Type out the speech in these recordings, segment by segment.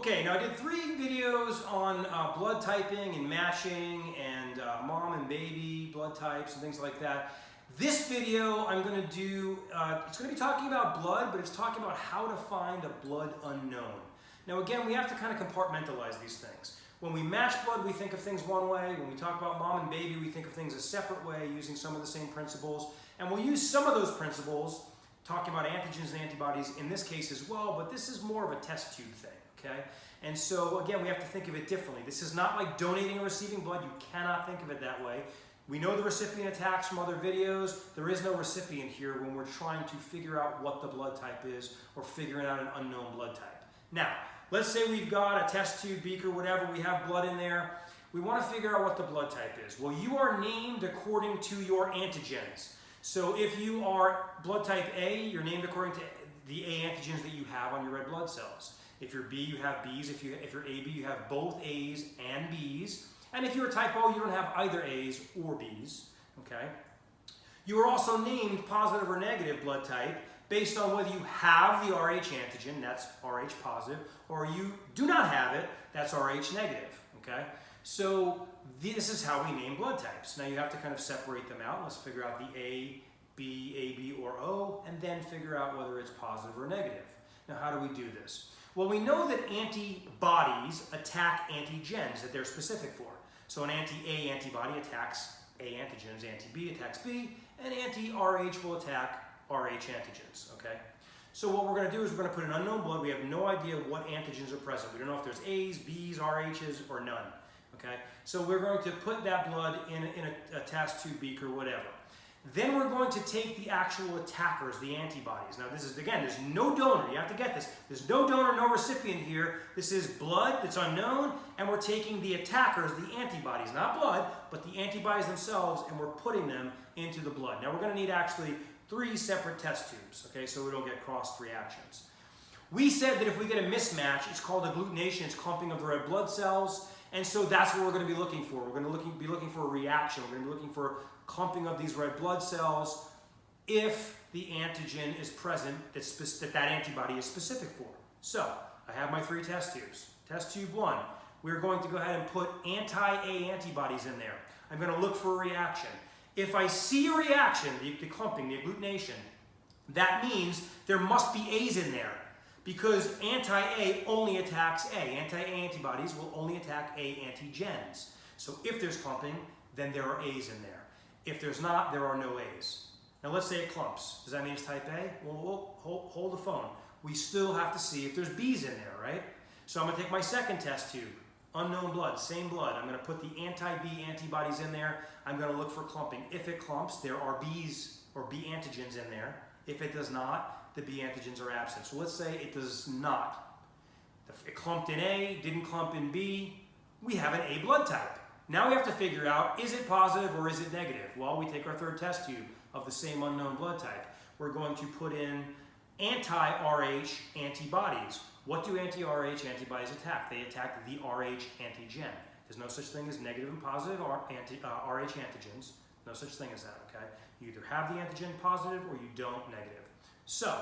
Okay, now I did 3 videos on blood typing and matching and mom and baby blood types and things like that. This video I'm going to do, it's going to be talking about blood, but it's talking about how to find a blood unknown. Now again, we have to kind of compartmentalize these things. When we match blood, we think of things one way. When we talk about mom and baby, we think of things a separate way, using some of the same principles. And we'll use some of those principles, talking about antigens and antibodies in this case as well, but this is more of a test tube thing, okay? And so again, we have to think of it differently. This is not like donating or receiving blood. You cannot think of it that way. We know the recipient attacks from other videos. There is no recipient here when we're trying to figure out what the blood type is or figuring out an unknown blood type. Now, let's say we've got a test tube, beaker, whatever, we have blood in there. We want to figure out what the blood type is. Well, you are named according to your antigens. So if you are blood type A, you're named according to the A antigens that you have on your red blood cells. If you're B, you have Bs. If you're AB, you have both As and Bs. And if you're a type O, you don't have either A's or B's, okay? You are also named positive or negative blood type based on whether you have the Rh antigen, that's Rh positive, or you do not have it, that's Rh negative, okay? So this is how we name blood types. Now you have to kind of separate them out. Let's figure out the A, B, AB, or O, and then figure out whether it's positive or negative. Now how do we do this? Well, we know that antibodies attack antigens that they're specific for. So an anti-A antibody attacks A antigens, anti-B attacks B, and anti-Rh will attack Rh antigens, okay? So what we're going to do is we're going to put in unknown blood. We have no idea what antigens are present. We don't know if there's A's, B's, Rh's, or none, okay? So we're going to put that blood in a test tube, beaker, whatever. Then we're going to take the actual attackers, the antibodies. Now this is, again, there's no donor. You have to get this. There's no donor, no recipient here. This is blood that's unknown, and we're taking the attackers, the antibodies, not blood, but the antibodies themselves, and we're putting them into the blood. Now we're going to need actually 3 separate test tubes, okay, so we don't get cross reactions. We said that if we get a mismatch, it's called agglutination, it's clumping of the red blood cells, and so that's what we're going to be looking for. We're going to be looking for a reaction. We're going to be looking for clumping of these red blood cells if the antigen is present that antibody is specific for. So I have my 3 test tubes. Test tube 1, we're going to go ahead and put anti-A antibodies in there. I'm going to look for a reaction. If I see a reaction, the clumping, the agglutination, that means there must be A's in there, because anti-A only attacks A. Anti-A antibodies will only attack A antigens. So if there's clumping, then there are A's in there. If there's not, there are no A's. Now let's say it clumps. Does that mean it's type A? Well, hold the phone. We still have to see if there's B's in there, right? So I'm going to take my second test tube, unknown blood, same blood. I'm going to put the anti-B antibodies in there. I'm going to look for clumping. If it clumps, there are B's or B antigens in there. If it does not, the B antigens are absent. So let's say it does not. It clumped in A, didn't clump in B. We have an A blood type. Now we have to figure out, is it positive or is it negative? Well, we take our 3rd test tube of the same unknown blood type. We're going to put in anti-Rh antibodies. What do anti-Rh antibodies attack? They attack the Rh antigen. There's no such thing as negative and positive Rh antigens. No such thing as that, okay? You either have the antigen positive or you don't negative. So,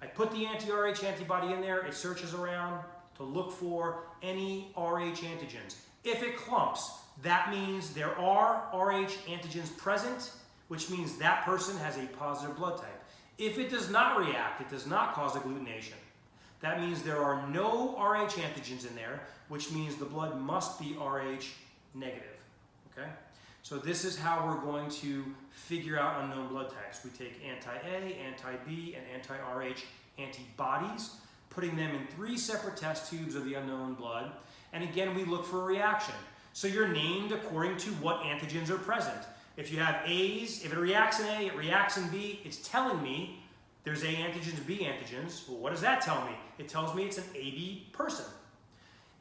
I put the anti-Rh antibody in there. It searches around to look for any Rh antigens. If it clumps, that means there are Rh antigens present, which means that person has a positive blood type. If it does not react, it does not cause agglutination. That means there are no Rh antigens in there, which means the blood must be Rh negative, okay? So this is how we're going to figure out unknown blood types. We take anti-A, anti-B, and anti-Rh antibodies, putting them in 3 separate test tubes of the unknown blood, and again, we look for a reaction. So you're named according to what antigens are present. If you have A's, if it reacts in A, it reacts in B, it's telling me there's A antigens, B antigens. Well, what does that tell me? It tells me it's an AB person.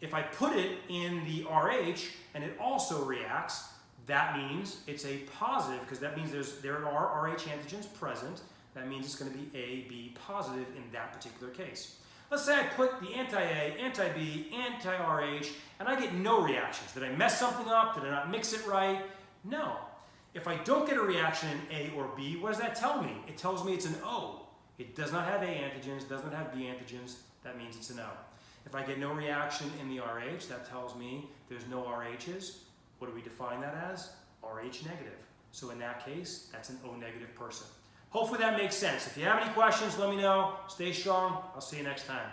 If I put it in the Rh and it also reacts, that means it's a positive, because that means there are Rh antigens present. That means it's going to be AB positive in that particular case. Let's say I put the anti-A, anti-B, anti-Rh, and I get no reactions. Did I mess something up? Did I not mix it right? No. If I don't get a reaction in A or B, what does that tell me? It tells me it's an O. It does not have A antigens, does not have B antigens. That means it's an O. If I get no reaction in the RH, that tells me there's no RHs. What do we define that as? RH negative. So in that case, that's an O negative person. Hopefully that makes sense. If you have any questions, let me know. Stay strong. I'll see you next time.